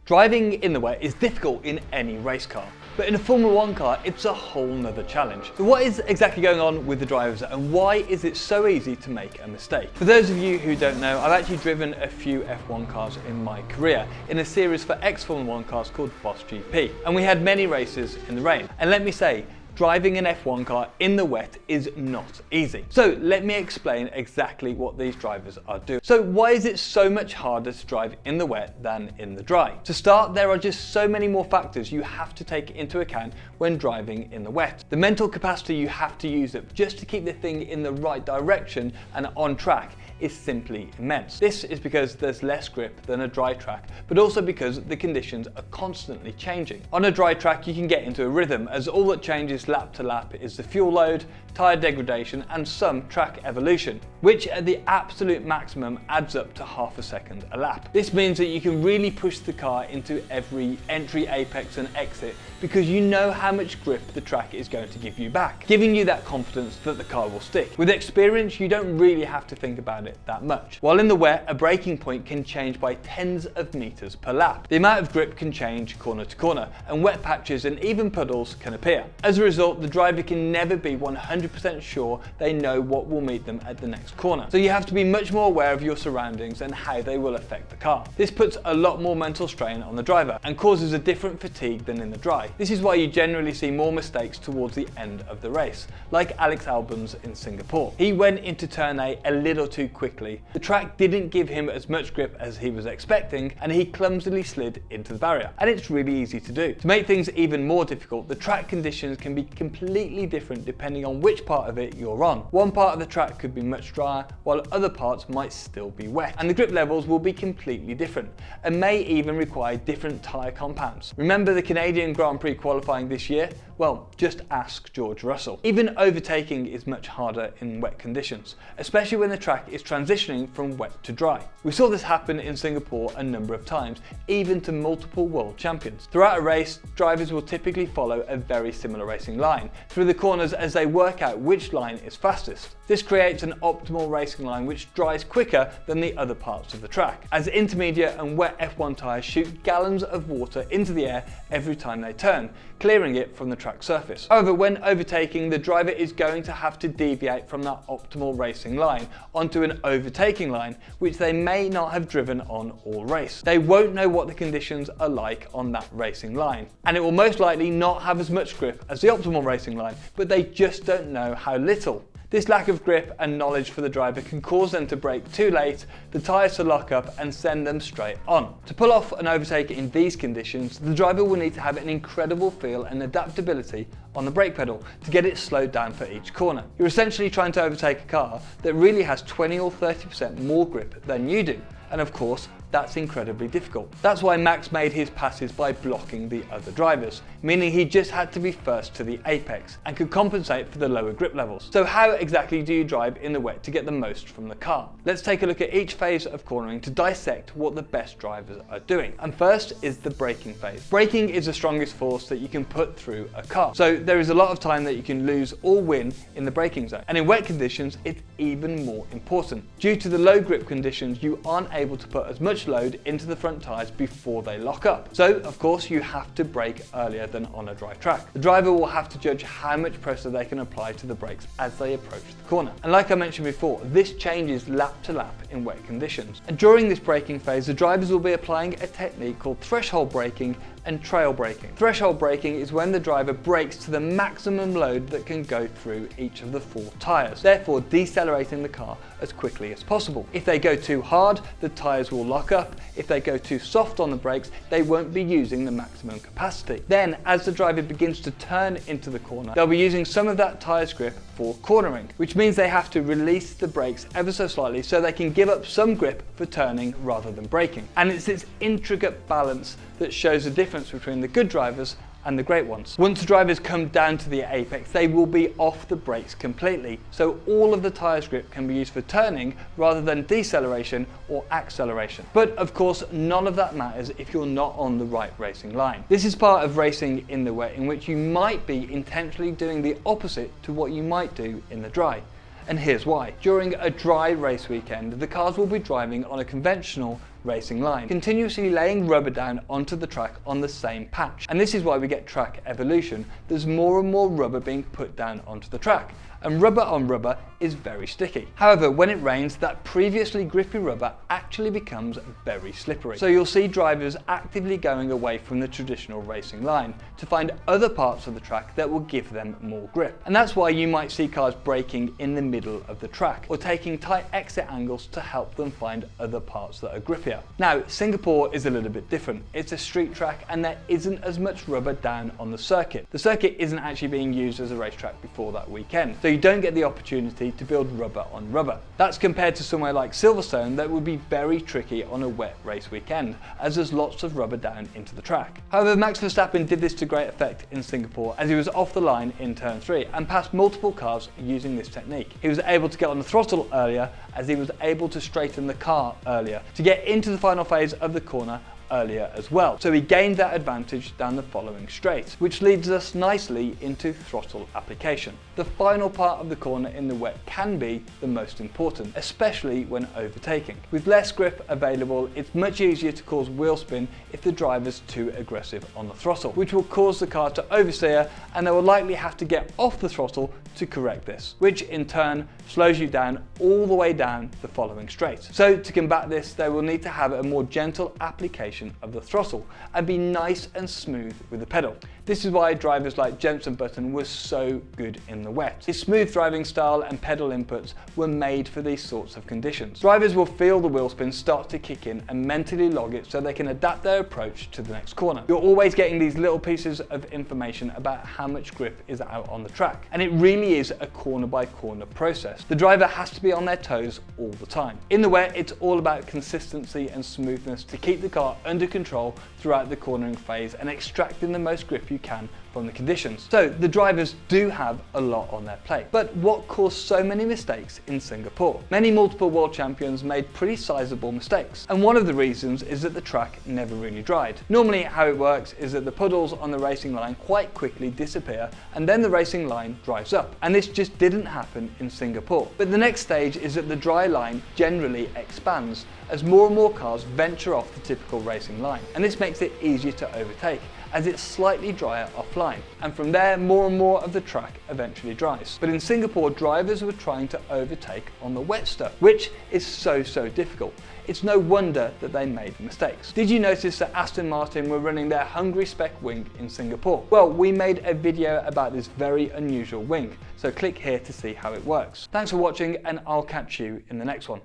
Driving in the wet is difficult in any race car, but in a Formula 1 car it's a whole nother challenge. So what is exactly going on with the drivers and why is it so easy to make a mistake? For those of you who don't know, I've actually driven a few F1 cars in my career in a series for ex-Formula 1 cars called Boss GP, and we had many races in the rain. And let me say, driving an F1 car in the wet is not easy. So let me explain exactly what these drivers are doing. So why is it so much harder to drive in the wet than in the dry? To start, there are just so many more factors you have to take into account when driving in the wet. The mental capacity you have to use up just to keep the thing in the right direction and on track is simply immense. This is because there's less grip than a dry track, but also because the conditions are constantly changing. On a dry track, you can get into a rhythm, as all that changes lap to lap is the fuel load, tyre degradation, and some track evolution, which at the absolute maximum adds up to half a second a lap. This means that you can really push the car into every entry, apex, and exit because you know how much grip the track is going to give you back, giving you that confidence that the car will stick. With experience, you don't really have to think about it that much. While in the wet, a braking point can change by tens of meters per lap. The amount of grip can change corner to corner, and wet patches and even puddles can appear. As a result, the driver can never be 100% sure they know what will meet them at the next corner. So you have to be much more aware of your surroundings and how they will affect the car. This puts a lot more mental strain on the driver and causes a different fatigue than in the dry. This is why you generally see more mistakes towards the end of the race, like Alex Albon's in Singapore. He went into turn A a little too quickly. The track didn't give him as much grip as he was expecting, and he clumsily slid into the barrier. And it's really easy to do. To make things even more difficult, the track conditions can be completely different depending on which part of it you're on. One part of the track could be much drier, while other parts might still be wet. And the grip levels will be completely different, and may even require different tyre compounds. Remember the Canadian Grand Prix qualifying this year? Well, just ask George Russell. Even overtaking is much harder in wet conditions, especially when the track is transitioning from wet to dry. We saw this happen in Singapore a number of times, even to multiple world champions. Throughout a race, drivers will typically follow a very similar racing line through the corners as they work out which line is fastest. This creates an optimal racing line which dries quicker than the other parts of the track, as intermediate and wet F1 tyres shoot gallons of water into the air every time they turn, clearing it from the track surface. However, when overtaking, the driver is going to have to deviate from that optimal racing line onto an overtaking line, which they may not have driven on all race. They won't know what the conditions are like on that racing line, and it will most likely not have as much grip as the optimal racing line, but they just don't know how little. This lack of grip and knowledge for the driver can cause them to brake too late, the tyres to lock up and send them straight on. To pull off an overtake in these conditions, the driver will need to have an incredible feel and adaptability on the brake pedal to get it slowed down for each corner. You're essentially trying to overtake a car that really has 20 or 30% more grip than you do. And of course, that's incredibly difficult. That's why Max made his passes by blocking the other drivers, meaning he just had to be first to the apex and could compensate for the lower grip levels. So how exactly do you drive in the wet to get the most from the car? Let's take a look at each phase of cornering to dissect what the best drivers are doing. And first is the braking phase. Braking is the strongest force that you can put through a car. So there is a lot of time that you can lose or win in the braking zone. And in wet conditions, it's even more important. Due to the low grip conditions, you aren't able to put as much load into the front tyres before they lock up. So of course you have to brake earlier than on a dry track. The driver will have to judge how much pressure they can apply to the brakes as they approach the corner. And like I mentioned before, this changes lap to lap in wet conditions. And during this braking phase, the drivers will be applying a technique called threshold braking and trail braking. Threshold braking is when the driver brakes to the maximum load that can go through each of the 4 tyres, therefore decelerating the car as quickly as possible. If they go too hard, the tyres will lock up. If they go too soft on the brakes, they won't be using the maximum capacity. Then, as the driver begins to turn into the corner, they'll be using some of that tyre's grip for cornering, which means they have to release the brakes ever so slightly so they can give up some grip for turning rather than braking. And it's this intricate balance that shows the difference between the good drivers and the great ones. Once the drivers come down to the apex, they will be off the brakes completely, so all of the tyre's grip can be used for turning rather than deceleration or acceleration. But of course, none of that matters if you're not on the right racing line. This is part of racing in the wet, in which you might be intentionally doing the opposite to what you might do in the dry. And here's why. During a dry race weekend, the cars will be driving on a conventional racing line, continuously laying rubber down onto the track on the same patch. And this is why we get track evolution. There's more and more rubber being put down onto the track, and rubber on rubber is very sticky. However, when it rains, that previously grippy rubber actually becomes very slippery. So you'll see drivers actively going away from the traditional racing line to find other parts of the track that will give them more grip. And that's why you might see cars braking in the middle of the track or taking tight exit angles to help them find other parts that are grippier. Now, Singapore is a little bit different. It's a street track and there isn't as much rubber down on the circuit. The circuit isn't actually being used as a racetrack before that weekend, so you don't get the opportunity to build rubber on rubber. That's compared to somewhere like Silverstone that would be very tricky on a wet race weekend, as there's lots of rubber down into the track. However, Max Verstappen did this to great effect in Singapore as he was off the line in turn 3 and passed multiple cars using this technique. He was able to get on the throttle earlier as he was able to straighten the car earlier to get into the final phase of the corner earlier as well. So he gained that advantage down the following straight, which leads us nicely into throttle application. The final part of the corner in the wet can be the most important, especially when overtaking. With less grip available, it's much easier to cause wheel spin if the driver's too aggressive on the throttle, which will cause the car to oversteer, and they will likely have to get off the throttle to correct this, which in turn slows you down all the way down the following straight. So to combat this, they will need to have a more gentle application of the throttle and be nice and smooth with the pedal. This is why drivers like Jenson Button were so good in the wet. His smooth driving style and pedal inputs were made for these sorts of conditions. Drivers will feel the wheel spin start to kick in and mentally log it so they can adapt their approach to the next corner. You're always getting these little pieces of information about how much grip is out on the track, and it really is a corner by corner process. The driver has to be on their toes all the time. In the wet, it's all about consistency and smoothness to keep the car under control throughout the cornering phase and extracting the most grip you can from the conditions. So the drivers do have a lot on their plate. But what caused so many mistakes in Singapore? Many multiple world champions made pretty sizable mistakes, and one of the reasons is that the track never really dried. Normally how it works is that the puddles on the racing line quite quickly disappear and then the racing line dries up, and this just didn't happen in Singapore. But the next stage is that the dry line generally expands as more and more cars venture off the typical racing line, and this makes it easier to overtake as it's slightly drier offline, and from there more and more of the track eventually dries. But in Singapore, drivers were trying to overtake on the wet stuff, which is so difficult. It's no wonder that they made mistakes. Did you notice that Aston Martin were running their Hungary spec wing in Singapore? Well, we made a video about this very unusual wing, so click here to see how it works. Thanks for watching, and I'll catch you in the next one.